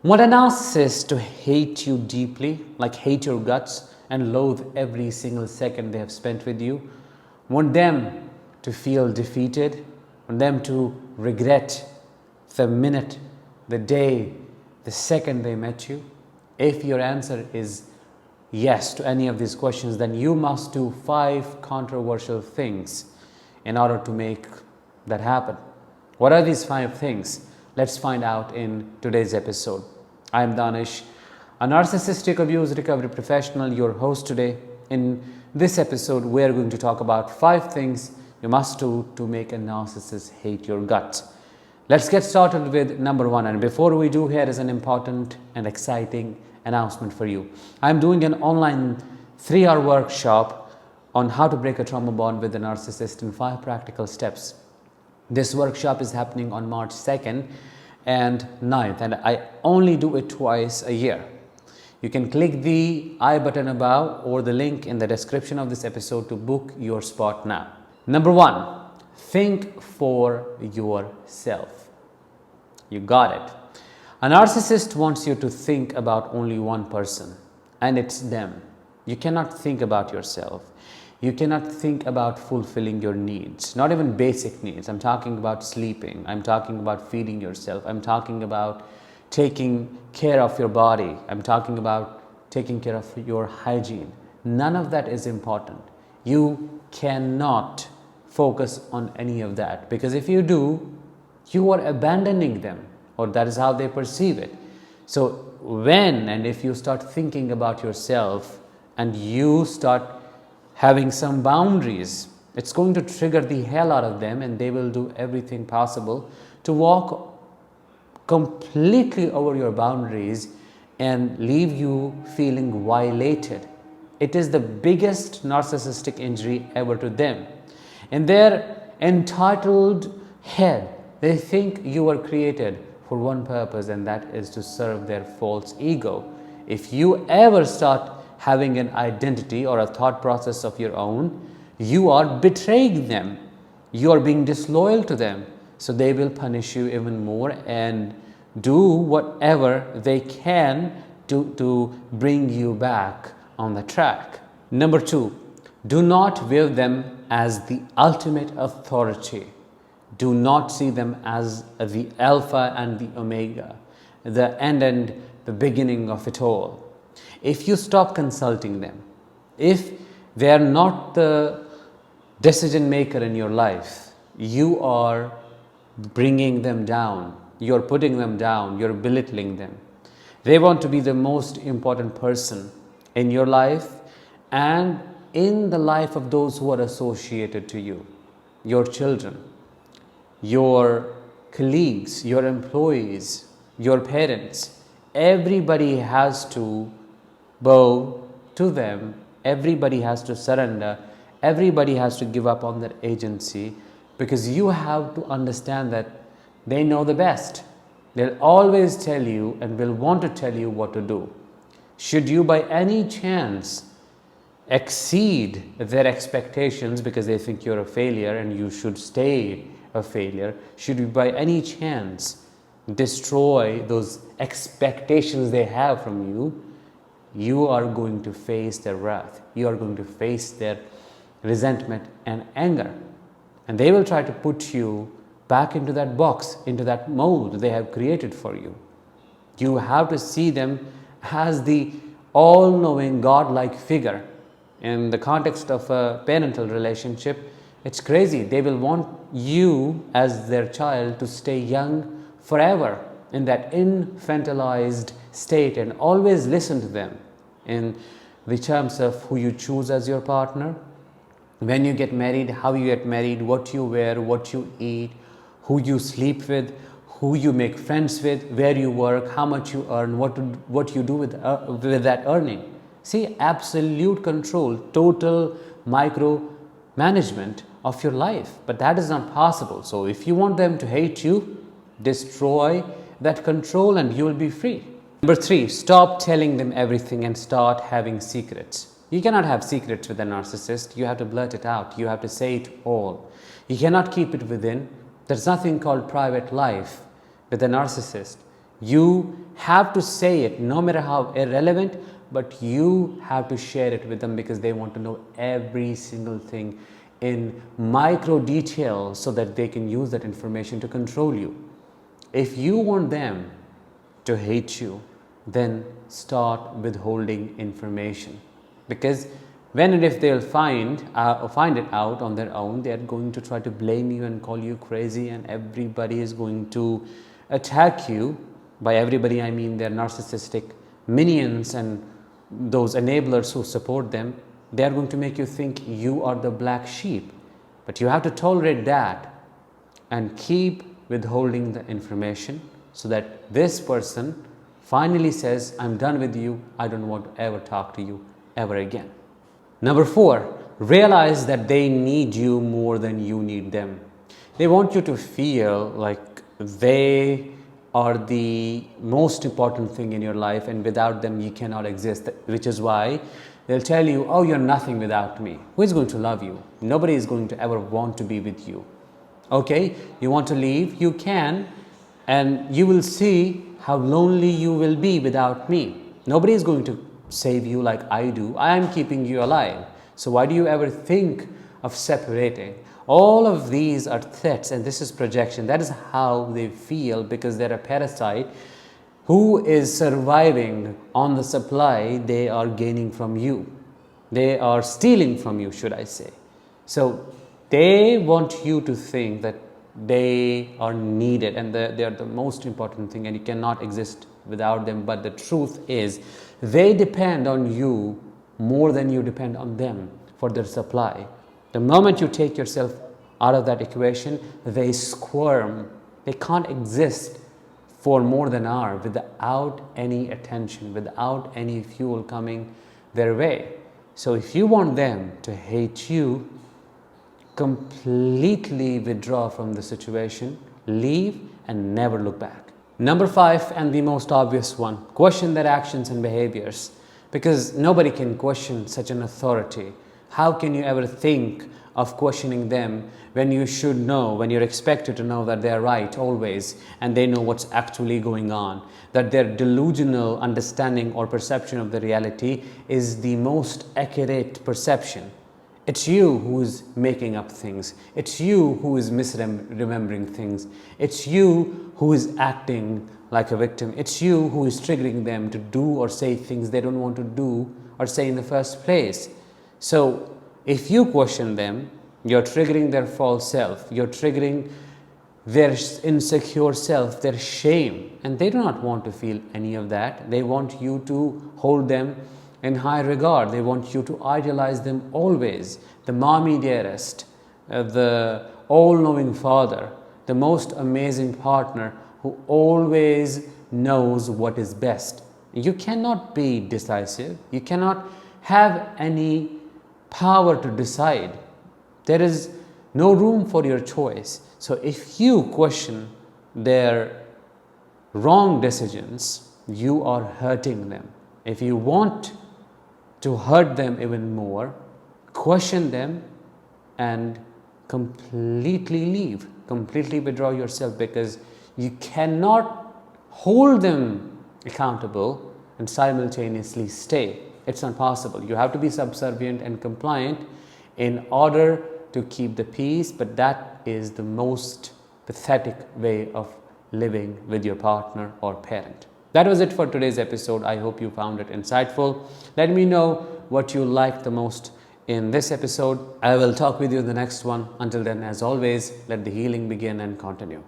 Want a narcissist to hate you deeply, like hate your guts and loathe every single second they have spent with you? Want them to feel defeated? Want them to regret the minute, the day, the second they met you? If your answer is yes to any of these questions, then you must do 5 controversial things in order to make that happen. What are these 5 things? Let's find out in today's episode. I am Danish, a narcissistic abuse recovery professional, your host today. In this episode, we are going to talk about 5 things you must do to make a narcissist hate your guts. Let's get started with number 1. And before we do, here is an important and exciting announcement for you. I'm doing an online 3-hour workshop on how to break a trauma bond with a narcissist in 5 practical steps. This workshop is happening on March 2nd and 9th, and I only do it twice a year. You can click the I button above or the link in the description of this episode to book your spot now. Number 1, think for yourself. You got it. A narcissist wants you to think about only one person, and it's them. You cannot think about yourself. You cannot think about fulfilling your needs, not even basic needs. I'm talking about sleeping. I'm talking about feeding yourself. I'm talking about taking care of your body. I'm talking about taking care of your hygiene. None of that is important. You cannot focus on any of that, because if you do, you are abandoning them, or that is how they perceive it. So when and if you start thinking about yourself and you start having some boundaries, it's going to trigger the hell out of them, and they will do everything possible to walk completely over your boundaries and leave you feeling violated. It is the biggest narcissistic injury ever to them. In their entitled head, they think you were created for one purpose, and that is to serve their false ego. If you ever start having an identity or a thought process of your own, you are betraying them. You are being disloyal to them. So they will punish you even more and do whatever they can to bring you back on the track. Number 2, do not view them as the ultimate authority. Do not see them as the alpha and the omega, the end and the beginning of it all. If you stop consulting them, if they are not the decision maker in your life, you are bringing them down, you're putting them down, you're belittling them. They want to be the most important person in your life and in the life of those who are associated to you, your children, your colleagues, your employees, your parents. Everybody has to bow to them. Everybody has to surrender. Everybody has to give up on their agency, because you have to understand that they know the best. They'll always tell you and will want to tell you what to do. Should you by any chance exceed their expectations because they think you're a failure and you should stay a failure, should you by any chance destroy those expectations they have from you, you are going to face their wrath. You are going to face their resentment and anger. And they will try to put you back into that box, into that mold they have created for you. You have to see them as the all-knowing, God-like figure. In the context of a parental relationship, it's crazy. They will want you as their child to stay young forever in that infantilized state, and always listen to them in the terms of who you choose as your partner, when you get married, how you get married, what you wear, what you eat, who you sleep with, who you make friends with, where you work, how much you earn, what you do with that earning. See, absolute control, total micromanagement of your life. But that is not possible. So if you want them to hate you, destroy that control and you will be free. Number 3, stop telling them everything and start having secrets. You cannot have secrets with a narcissist. You have to blurt it out. You have to say it all. You cannot keep it within. There's nothing called private life with a narcissist. You have to say it, no matter how irrelevant, but you have to share it with them because they want to know every single thing in micro detail so that they can use that information to control you. If you want them to hate you, then start withholding information, because when and if they'll find it out on their own, they are going to try to blame you and call you crazy, and everybody is going to attack you. By everybody, I mean their narcissistic minions and those enablers who support them. They are going to make you think you are the black sheep, but you have to tolerate that and keep withholding the information so that this person finally says, I'm done with you, I don't want to ever talk to you ever again. Number 4, realize that they need you more than you need them. They want you to feel like they are the most important thing in your life, and without them you cannot exist, which is why they'll tell you, oh, you're nothing without me. Who is going to love you? Nobody is going to ever want to be with you. Okay, you want to leave? You can, and you will see how lonely you will be without me. Nobody is going to save you like I do. I am keeping you alive. So why do you ever think of separating? All of these are threats, and this is projection. That is how they feel, because they're a parasite who is surviving on the supply they are gaining from you. They are stealing from you, should I say. So they want you to think that they are needed and they are the most important thing, and you cannot exist without them. But the truth is, they depend on you more than you depend on them for their supply. The moment you take yourself out of that equation, they squirm. They can't exist for more than an hour without any attention, without any fuel coming their way. So if you want them to hate you, completely withdraw from the situation, leave, and never look back. Number 5, and the most obvious one, question their actions and behaviors, because nobody can question such an authority. How can you ever think of questioning them when you should know, when you're expected to know that they're right always and they know what's actually going on, that their delusional understanding or perception of the reality is the most accurate perception. It's you who is making up things. It's you who is misremembering things. It's you who is acting like a victim. It's you who is triggering them to do or say things they don't want to do or say in the first place. So if you question them, you're triggering their false self. You're triggering their insecure self, their shame. And they do not want to feel any of that. They want you to hold them in high regard. They want you to idealize them always. The mommy dearest, the all-knowing father, the most amazing partner who always knows what is best. You cannot be decisive. You cannot have any power to decide. There is no room for your choice. So if you question their wrong decisions, you are hurting them. If you want to hurt them even more, question them and completely leave, completely withdraw yourself, because you cannot hold them accountable and simultaneously stay. It's not possible. You have to be subservient and compliant in order to keep the peace, but that is the most pathetic way of living with your partner or parent. That was it for today's episode. I hope you found it insightful. Let me know what you liked the most in this episode. I will talk with you in the next one. Until then, as always, let the healing begin and continue.